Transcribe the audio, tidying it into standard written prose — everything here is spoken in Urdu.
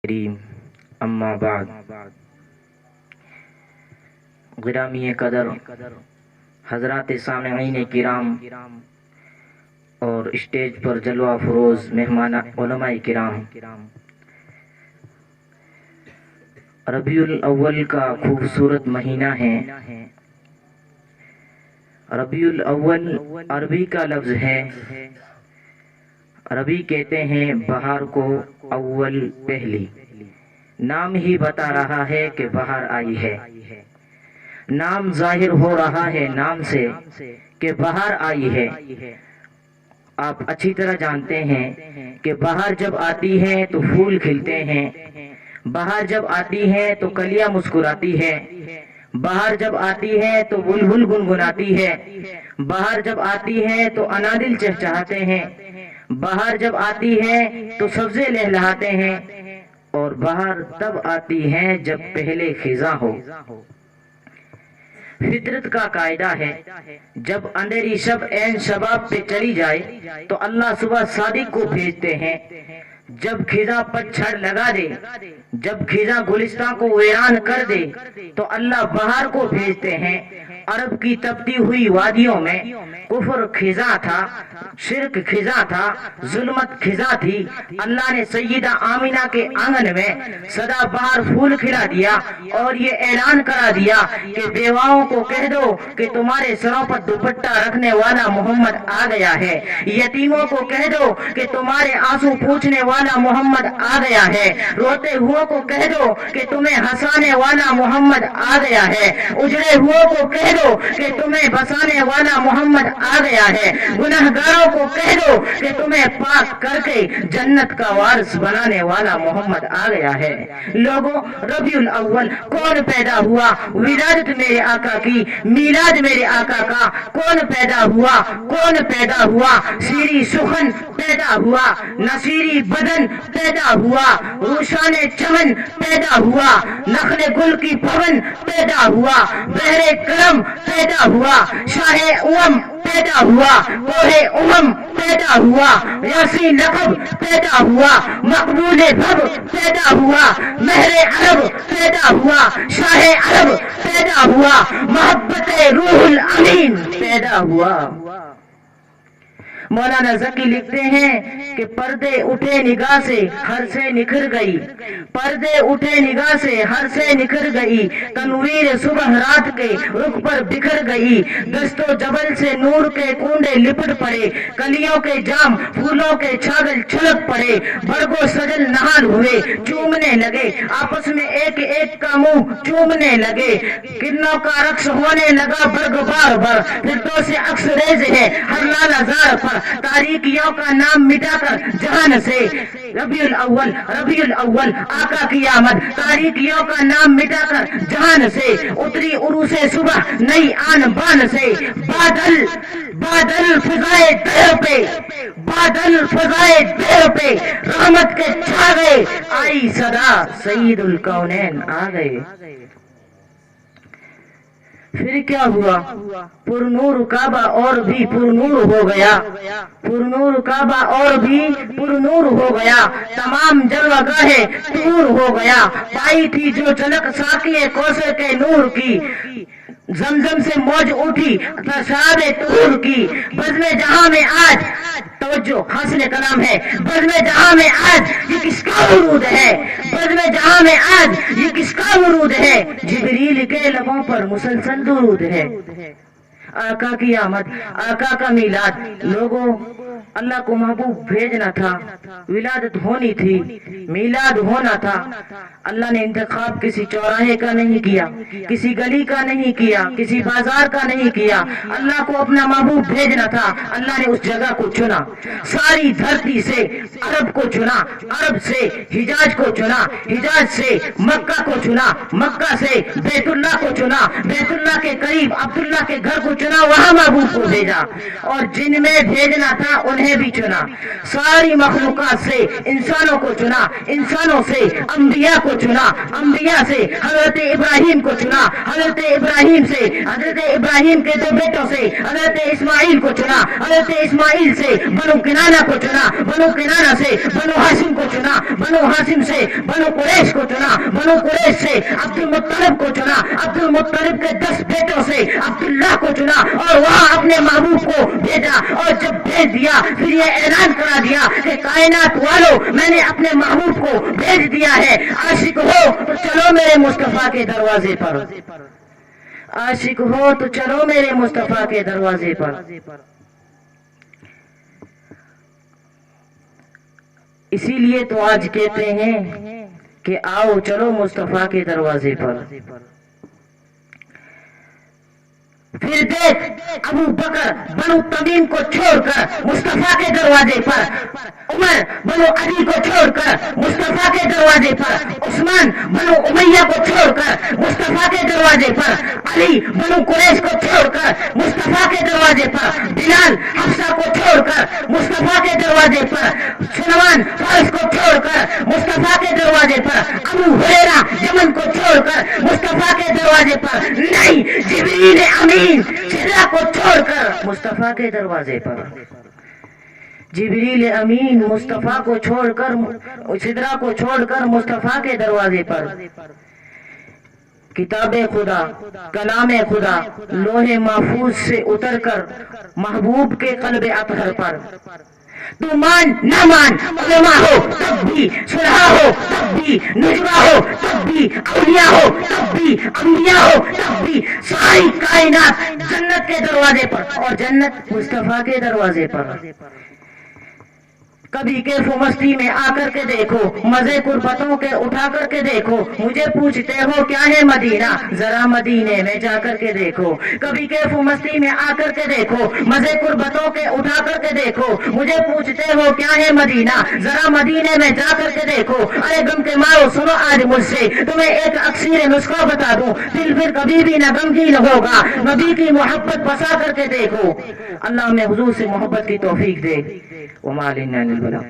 کریم اما بعد غرامی قدر حضرات سامعین کرام اور اسٹیج پر جلوہ فروز مہمان علماء کرام، ربیع الاول کا خوبصورت مہینہ ہے۔ ربیع الاول عربی کا لفظ ہے۔ عربی کہتے ہیں بہار کو اول پہلی، نام ہی بتا رہا ہے کہ بہار آئی ہے، نام ظاہر ہو رہا ہے نام سے کہ بہار آئی ہے۔ آپ اچھی طرح جانتے ہیں کہ بہار جب آتی ہے تو پھول کھلتے ہیں، بہار جب آتی ہے تو کلیاں مسکراتی ہے، بہار جب آتی ہے تو بلبل گنگناتی ہے، بہار جب آتی ہے تو انادل چہچہاتے ہیں، بہار جب آتی ہے تو سبزے لہلہاتے ہیں، اور بہار تب آتی ہے جب پہلے خزاں ہو۔ فطرت کا قاعدہ ہے، جب اندھیری شب عین شباب پہ چلی جائے تو اللہ صبح صادق کو بھیجتے ہیں، جب خزاں پتجھڑ لگا دے، جب خزاں گلستان کو ویران کر دے تو اللہ بہار کو بھیجتے ہیں۔ عرب کی تپتی ہوئی وادیوں میں کفر خزاں تھا، شرک خزاں تھا، ظلمت خزاں تھی۔ اللہ نے سیدہ آمینہ کے آنگن میں سدا بہار پھول کھلا دیا اور یہ اعلان کرا دیا کہ بیواؤں کو کہہ دو کہ تمہارے سروں پر دوپٹہ رکھنے والا محمد آ گیا ہے، یتیموں کو کہہ دو کہ تمہارے آنسو پوچھنے والا محمد آ گیا ہے، روتے ہوئے کو کہہ دو کہ تمہیں ہنسانے والا محمد آ گیا ہے، اجڑے ہوئے کو کہہ دو کہ تمہیں بسانے والا محمد آ گیا ہے، گنہگاروں کو کہہ دو کہ تمہیں پاک کر کے جنت کا وارث بنانے والا محمد آ گیا ہے۔ لوگوں، ربیع الاول کون پیدا ہوا؟ ولادت میرے آقا کی، میلاد میرے آقا کا۔ کون پیدا ہوا؟ کون پیدا ہوا؟ سیری سخن پیدا ہوا، نصیری بدن پیدا ہوا، روشان چمن پیدا ہوا، نخل گل کی بھون پیدا ہوا، بحر کرم پیدا ہوا، شاہ امم پیدا ہوا، کوہ پیدا ہوا، یاسی لقب پیدا ہوا، مقبول بھب پیدا ہوا، مہر عرب پیدا ہوا، شاہ عرب پیدا ہوا، محبت روح الامین پیدا ہوا۔ مولانا زکی لکھتے ہیں کہ پردے اٹھے نگاہ سے ہر سے نکھر گئی، پردے اٹھے نگاہ سے ہر سے نکھر گئی، تنویر صبح رات کے رخ پر بکھر گئی، دست و جبل سے نور کے کنڈے لپٹ پڑے، کلیوں کے جام پھولوں کے چھاگل چھلک پڑے، برگو سجل نہال ہوئے چومنے لگے، آپس میں ایک ایک کا منہ چومنے لگے، کرنوں کا رقص ہونے لگا برگ بار بار، پھر سے عکس ریز ہے ہر لال زار پر، تاریکیوں کا نام مٹا کر جہان سے۔ ربیع الاول آقا کی آمد، تاریکیوں کا نام مٹا کر جہان سے، اتری عروس صبح نئی آن بان سے، بادل فضائے دیر پہ، بادل فضائے دیر پہ رحمت کے چھا گئے، آئی صدا سید الکونین آ گئے۔ پھر کیا ہوا؟ پرنور کعبہ اور بھی پرنور ہو گیا، پرنور کعبہ اور بھی پرنور ہو گیا، تمام جلوہ گاہیں نور ہو گیا، پائی تھی جو جھلک ساقی کوثر کے نور کی، زمزم سے موج اٹھی شراب طہور کی، بزم جہاں میں آج توجہ حاصل کلام ہے، بزم جہاں میں آج یہ کس کا ورود ہے، بزم جہاں میں آج یہ کس کا ورود ہے، جبریل کے لبوں پر مسلسل درود ہے۔ آقا کی آمد، آقا کا میلاد، لوگوں اللہ کو محبوب بھیجنا تھا، ولادت ہونی تھی، میلاد ہونا تھا۔ اللہ نے انتخاب کسی چوراہے کا نہیں کیا، کسی گلی کا نہیں کیا، کسی بازار کا نہیں کیا، اللہ کو اپنا محبوب بھیجنا تھا، اللہ نے اس جگہ کو چنا، ساری دھرتی سے عرب کو چنا، عرب سے حجاز کو چنا، حجاز سے مکہ کو چنا، مکہ سے بیت اللہ کو چنا، بیت اللہ کے قریب عبداللہ کے گھر کو چنا وہاں محبوب کو بھیجا، اور جن میں بھیجنا تھا انہیں بھی چنا، ساری مخلوقات سے انسانوں کو چنا، انسانوں سے انبیاء کو چنا، انبیاء سے حضرت ابراہیم کو چنا، حضرت ابراہیم سے حضرت ابراہیم کے دو بیٹوں سے حضرت اسماعیل کو چنا، حضرت اسماعیل سے بنو کنانہ کو چنا، بنو کنانہ سے بنو ہاشم کو چنا، بنو ہاشم سے بنو قریش کو چنا، بنو قریش سے عبد المطلب کو چنا، عبد المطلب کے 10 بیٹوں سے عبداللہ کو چنا، اور وہاں اپنے محبوب کو بھیجا، اور جب بھیج دیا پھر یہ اعلان کرا دیا کہ کائنات والو میں نے اپنے محبوب کو بھیج دیا ہے، عاشق ہو تو چلو میرے مصطفیٰ کے دروازے پر، عاشق ہو تو چلو میرے مصطفیٰ کے دروازے پر۔ اسی لیے تو آج کہتے ہیں کہ آؤ چلو مصطفیٰ کے دروازے پر۔ پھر دیکھ ابو بکر بنو تمیم کو چھوڑ کر مصطفیٰ کے دروازے پر، عمر بنو علی کو چھوڑ کر مصطفیٰ کے دروازے پر، عثمان بنو امیہ کو چھوڑ کر مصطفیٰ کے دروازے پر، علی بنو قریش کو چھوڑ کر مصطفیٰ کے دروازے پر، بلال حفصہ کو چھوڑ کر مصطفیٰ کے دروازے پر، سلمان فارس کو چھوڑ کر مصطفیٰ کے دروازے پر، ابو ہریرہ یمن کو چھوڑ کر مصطفیٰ کے دروازے پر، نہیں جبریل امین سدرہ کو چھوڑ کر مصطفیٰ کے دروازے پر، جبریل امین مصطفیٰ کو چھوڑ کر سدرہ کو چھوڑ کر مصطفیٰ کے دروازے پر۔ کتاب خدا، کلام خدا لوح محفوظ سے اتر کر محبوب کے قلب اطہر پر، تو مان نہ مان علماء ہو تب بھی، صلحاء ہو تب بھی، نجبہ ہو تب بھی، اولیاء ہو تب بھی، انبیاء ہو تب بھی، ساری کائنات جنت کے دروازے پر، اور جنت مصطفیٰ کے دروازے پر۔ کبھی کیف و مستی میں آ کر کے دیکھو، مزے قربتوں کے اٹھا کر کے دیکھو، مجھے پوچھتے ہو کیا ہے مدینہ، ذرا مدینے میں جا کر کے دیکھو۔ کبھی کیف و مستی میں آ کر کے دیکھو، مزے قربتوں کے اٹھا کر کے دیکھو، مجھے پوچھتے ہو کیا ہے مدینہ، ذرا مدینے میں جا کر کے دیکھو۔ ارے غم کے مارو سنو آج مجھ سے تمہیں ایک اکسیر نسخہ بتا دوں، دل پھر کبھی بھی نہ غمگین ہوگا، نبی کی محبت بسا کر کے دیکھو۔ اللہ ہمیں حضور سے محبت کی توفیق دے۔ وما علینا الا البلاغ۔